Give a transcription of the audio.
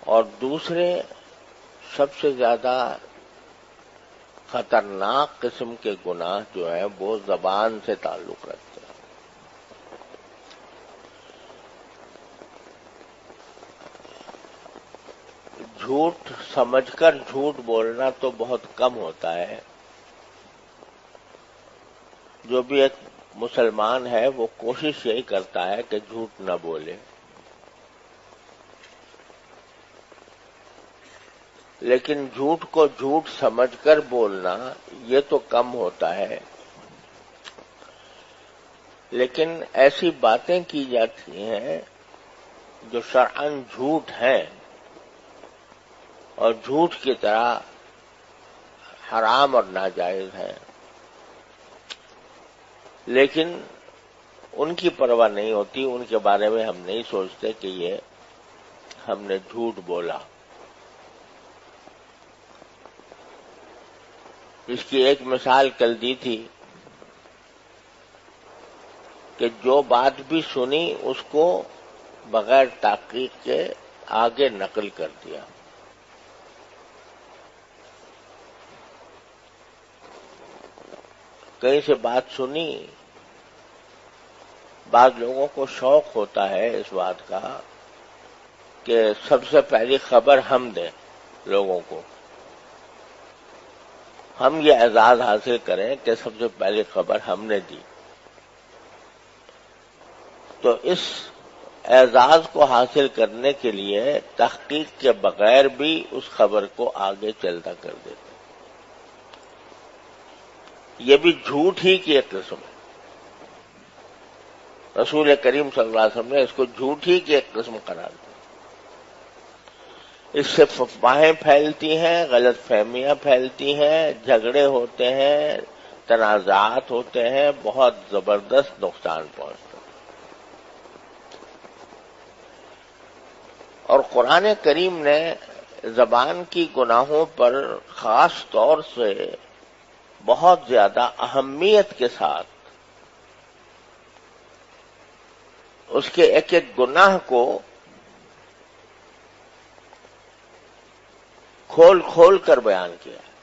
اور دوسرے سب سے زیادہ خطرناک قسم کے گناہ جو ہیں وہ زبان سے تعلق رکھتے ہیں۔ جھوٹ سمجھ کر جھوٹ بولنا تو بہت کم ہوتا ہے۔ جو بھی ایک مسلمان ہے وہ کوشش یہی کرتا ہے کہ جھوٹ نہ بولے، لیکن جھوٹ کو جھوٹ سمجھ کر بولنا یہ تو کم ہوتا ہے۔ لیکن ایسی باتیں کی جاتی ہیں جو شرعاً جھوٹ ہیں اور جھوٹ کی طرح حرام اور ناجائز ہیں، لیکن ان کی پرواہ نہیں ہوتی، ان کے بارے میں ہم نہیں سوچتے کہ یہ ہم نے جھوٹ بولا۔ اس کی ایک مثال کل دی تھی کہ جو بات بھی سنی اس کو بغیر تحقیق کے آگے نقل کر دیا۔ کہیں سے بات سنی، بعض لوگوں کو شوق ہوتا ہے اس بات کا کہ سب سے پہلی خبر ہم دیں لوگوں کو، ہم یہ اعزاز حاصل کریں کہ سب سے پہلی خبر ہم نے دی۔ تو اس اعزاز کو حاصل کرنے کے لیے تحقیق کے بغیر بھی اس خبر کو آگے چلتا کر دیتے۔ یہ بھی جھوٹ ہی کی ایک قسم ہے۔ رسول کریم صلی اللہ علیہ وسلم نے اس کو جھوٹ ہی کی ایک قسم قرار دیا۔ اس سے افواہیں پھیلتی ہیں، غلط فہمیاں پھیلتی ہیں، جھگڑے ہوتے ہیں، تنازعات ہوتے ہیں، بہت زبردست نقصان پہنچتا ہے۔ اور قرآن کریم نے زبان کی گناہوں پر خاص طور سے بہت زیادہ اہمیت کے ساتھ اس کے ایک ایک گناہ کو کھول کھول کر بیان کیا ہے۔